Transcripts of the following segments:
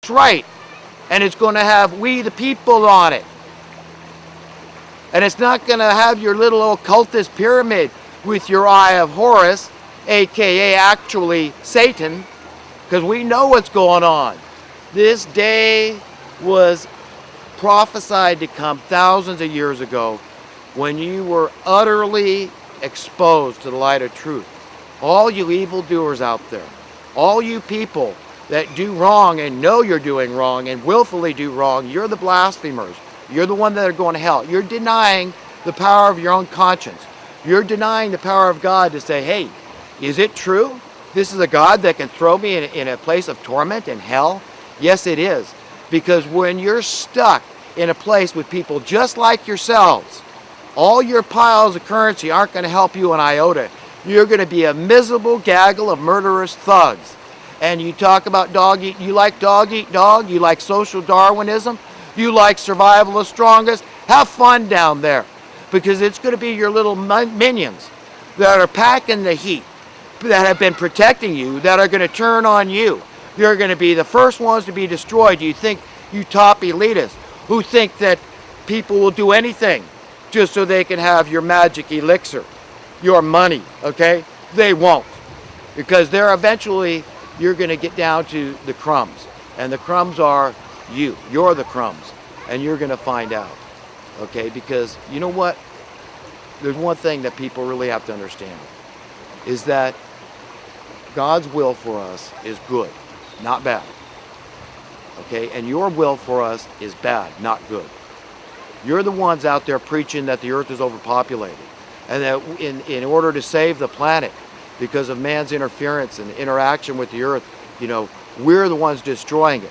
just right. And it's going to have "We the People" on it. And it's not going to have your little occultist pyramid with your Eye of Horus, aka actually Satan, because we know what's going on. This day was prophesied to come thousands of years ago when you were utterly exposed to the light of truth. All you evildoers out there, all you people that do wrong and know you're doing wrong and willfully do wrong, you're the blasphemers. You're the one that are going to hell. You're denying the power of your own conscience. You're denying the power of God to say, hey, is it true? This is a God that can throw me in a place of torment and hell? Yes, it is. Because when you're stuck in a place with people just like yourselves, all your piles of currency aren't going to help you an iota. You're going to be a miserable gaggle of murderous thugs. And you talk about dog eat, you like dog eat dog, you like social Darwinism, you like survival of the strongest. Have fun down there, because it's going to be your little minions that are packing the heat, that have been protecting you, that are going to turn on you. You're going to be the first ones to be destroyed. You think, you top elitists who think that people will do anything just so they can have your magic elixir, your money, okay? They won't, because they're eventually, you're going to get down to the crumbs, and the crumbs are you. You're the crumbs, and you're going to find out, okay? Because you know what? There's one thing that people really have to understand, is that God's will for us is good, not bad, okay? And your will for us is bad, not good. You're the ones out there preaching that the earth is overpopulated, and that in order to save the planet, because of man's interference and interaction with the earth, you know, we're the ones destroying it.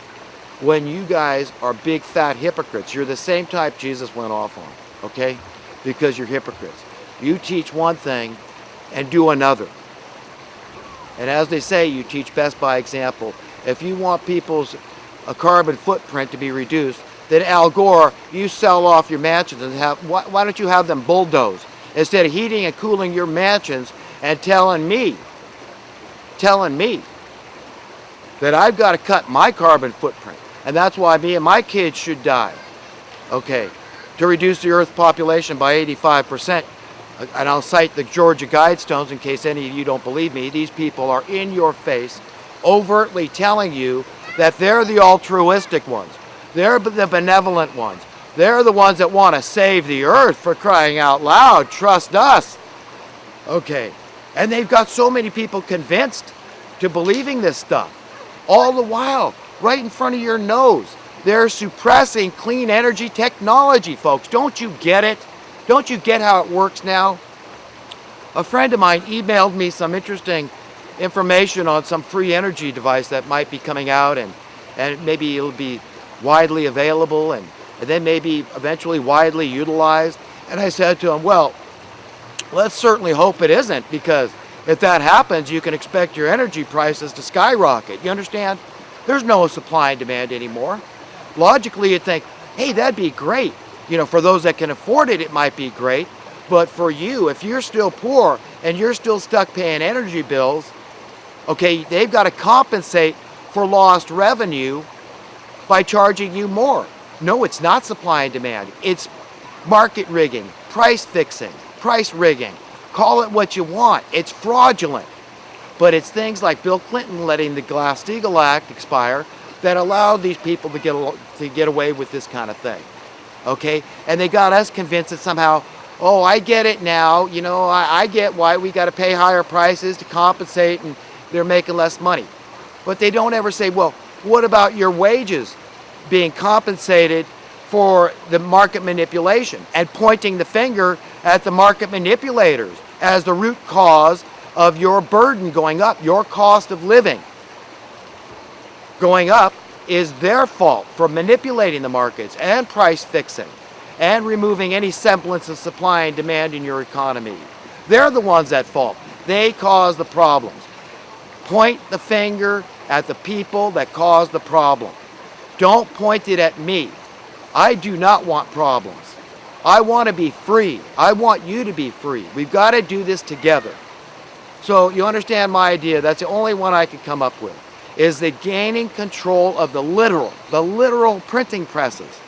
When you guys are big fat hypocrites, you're the same type Jesus went off on, okay? Because you're hypocrites. You teach one thing and do another. And as they say, you teach best by example. If you want people's carbon footprint to be reduced, then Al Gore, you sell off your mansions and why don't you have them bulldozed instead of heating and cooling your mansions and telling me that I've got to cut my carbon footprint, and that's why me and my kids should die, okay, to reduce the Earth population by 85%. And I'll cite the Georgia Guidestones in case any of you don't believe me. These people are in your face, overtly telling you that they're the altruistic ones. They're the benevolent ones. They're the ones that want to save the earth, for crying out loud. Trust us. Okay. And they've got so many people convinced to believing this stuff. All the while, right in front of your nose, they're suppressing clean energy technology, folks. Don't you get it? Don't you get how it works now? A friend of mine emailed me some interesting information on some free energy device that might be coming out, and maybe it'll be widely available and then maybe eventually widely utilized. And I said to him, well, let's certainly hope it isn't, because if that happens, you can expect your energy prices to skyrocket. You understand? There's no supply and demand anymore. Logically, you'd think, hey, that'd be great. You know, for those that can afford it, it might be great. But for you, if you're still poor and you're still stuck paying energy bills, okay, they've got to compensate for lost revenue by charging you more. No, it's not supply and demand. It's market rigging, price fixing, price rigging. Call it what you want. It's fraudulent. But it's things like Bill Clinton letting the Glass-Steagall Act expire that allowed these people to get away with this kind of thing. Okay? And they got us convinced that somehow, oh, I get it now. You know, I get why we got to pay higher prices to compensate, and they're making less money. But they don't ever say, well, what about your wages being compensated for the market manipulation, and pointing the finger at the market manipulators as the root cause of your burden going up, your cost of living going up is their fault for manipulating the markets and price fixing and removing any semblance of supply and demand in your economy. They're the ones at fault. They cause the problems. Point the finger at the people that cause the problem. Don't point it at me. I do not want problems. I want to be free. I want you to be free. We've got to do this together. So you understand my idea. That's the only one I could come up with. is the gaining control of the literal printing presses.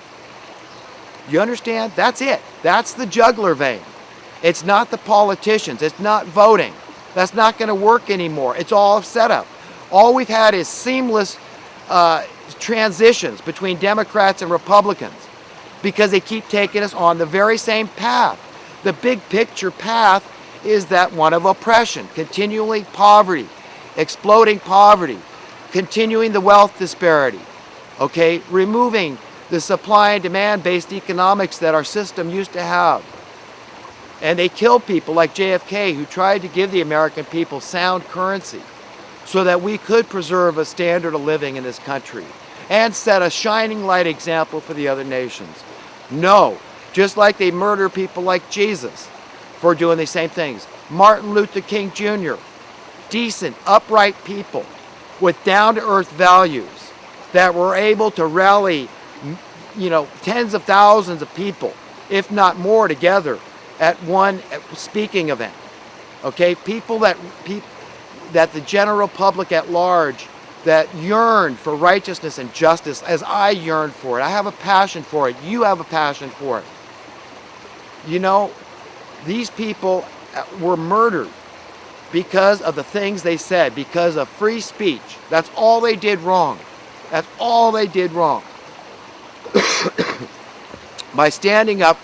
You understand? That's it. That's the jugular vein. It's not the politicians. It's not voting. That's not going to work anymore. It's all set up. All we've had is seamless transitions between Democrats and Republicans because they keep taking us on the very same path. The big picture path is that one of oppression, continually poverty, exploding poverty, continuing the wealth disparity, okay, removing the supply and demand based economics that our system used to have. And they killed people like JFK who tried to give the American people sound currency so that we could preserve a standard of living in this country and set a shining light example for the other nations. No, just like they murder people like Jesus for doing the same things. Martin Luther King Jr., decent, upright people with down-to-earth values that were able to rally, tens of thousands of people, if not more, together at one speaking event. Okay, people that the general public at large that yearn for righteousness and justice as I yearn for it. I have a passion for it. You have a passion for it. These people were murdered because of the things they said, because of free speech. That's all they did wrong. That's all they did wrong. By standing up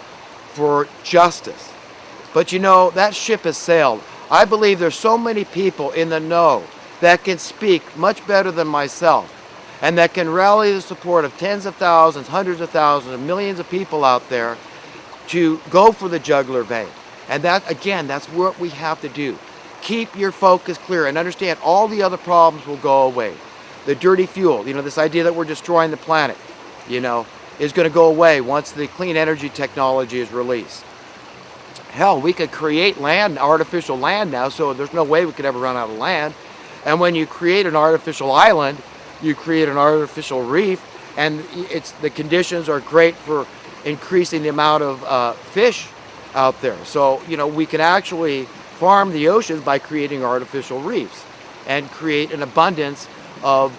for justice. But that ship has sailed. I believe there's so many people in the know that can speak much better than myself and that can rally the support of tens of thousands, hundreds of thousands, and millions of people out there to go for the jugular vein. And that, again, that's what we have to do. Keep your focus clear and understand all the other problems will go away. The dirty fuel, this idea that we're destroying the planet, is going to go away once the clean energy technology is released. Hell, we could create land, artificial land now, so there's no way we could ever run out of land. And when you create an artificial island, you create an artificial reef, and the conditions are great for increasing the amount of fish out there. So, we can actually farm the oceans by creating artificial reefs and create an abundance of,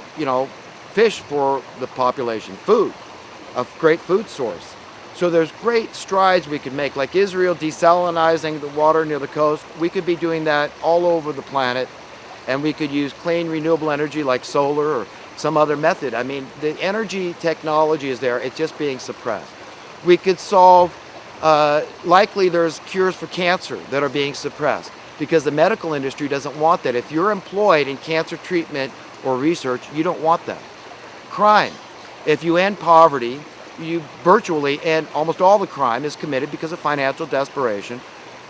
fish for the population, food, a great food source. So there's great strides we could make, like Israel desalinizing the water near the coast. We could be doing that all over the planet, and we could use clean renewable energy like solar or some other method. I mean, the energy technology is there, it's just being suppressed. We could solve, likely there's cures for cancer that are being suppressed because the medical industry doesn't want that. If you're employed in cancer treatment or research, you don't want that. Crime. If you end poverty, you virtually end almost all the crime is committed because of financial desperation.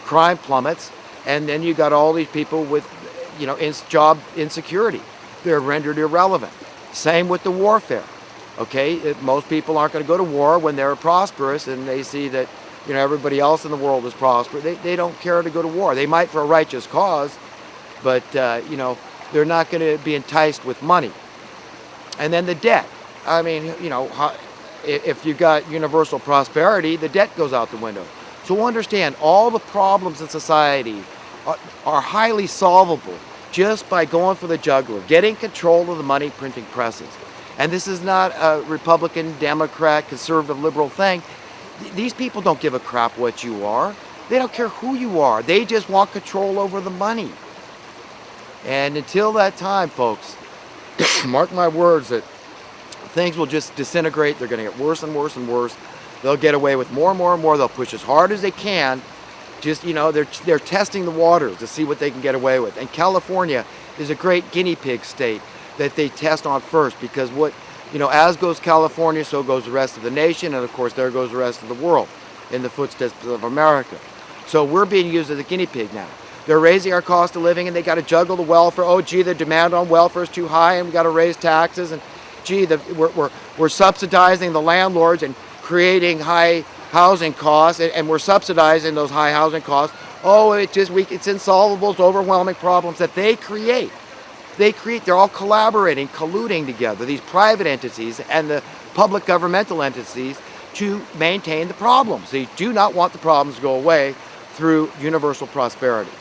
Crime plummets, and then you got all these people with, job insecurity. They're rendered irrelevant. Same with the warfare. Okay, most people aren't going to go to war when they're prosperous and they see that, everybody else in the world is prosperous. They don't care to go to war. They might for a righteous cause, but they're not going to be enticed with money. And then the debt. I mean, if you've got universal prosperity, the debt goes out the window. So understand, all the problems in society are highly solvable just by going for the jugular, getting control of the money printing presses. And this is not a Republican, Democrat, conservative, liberal thing. These people don't give a crap what you are. They don't care who you are. They just want control over the money. And until that time, folks, mark my words that things will just disintegrate. They're going to get worse and worse and worse. They'll get away with more and more and more. They'll push as hard as they can. Just, they're testing the waters to see what they can get away with. And California is a great guinea pig state that they test on first because as goes California, so goes the rest of the nation. And of course, there goes the rest of the world in the footsteps of America. So we're being used as a guinea pig now. They're raising our cost of living and they got to juggle the welfare. Oh, gee, the demand on welfare is too high and we got to raise taxes. And gee, we're subsidizing the landlords and creating high housing costs, and we're subsidizing those high housing costs. Oh, it's insolvable, it's overwhelming problems that they create. They're all collaborating, colluding together, these private entities and the public governmental entities to maintain the problems. They do not want the problems to go away through universal prosperity.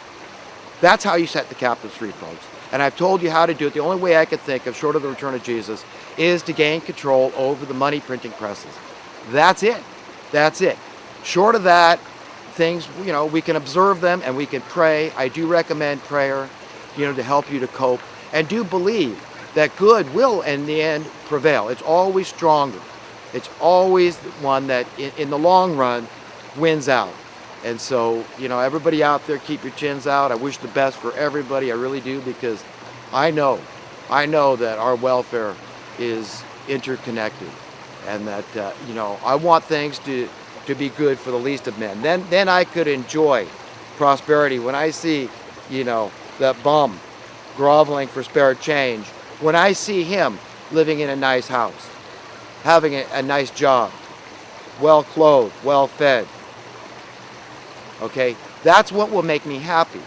That's how you set the captives free, folks. And I've told you how to do it. The only way I could think of, short of the return of Jesus, is to gain control over the money printing presses. That's it. That's it. Short of that, things, we can observe them and we can pray. I do recommend prayer, to help you to cope. And do believe that good will, in the end, prevail. It's always stronger. It's always the one that, in the long run, wins out. And so, everybody out there, keep your chins out. I wish the best for everybody. I really do, because I know that our welfare is interconnected, and that, I want things to be good for the least of men. Then I could enjoy prosperity. When I see, that bum groveling for spare change, when I see him living in a nice house, having a nice job, well clothed, well fed, okay, that's what will make me happy.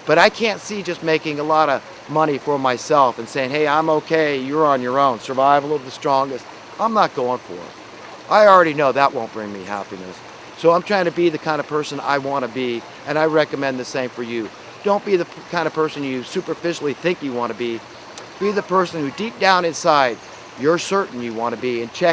But I can't see just making a lot of money for myself and saying, hey, I'm okay, you're on your own, survival of the strongest. I'm not going for it. I already know that won't bring me happiness. So I'm trying to be the kind of person I want to be, and I recommend the same for you. Don't be the kind of person you superficially think you want to be. Be the person who deep down inside you're certain you want to be, and check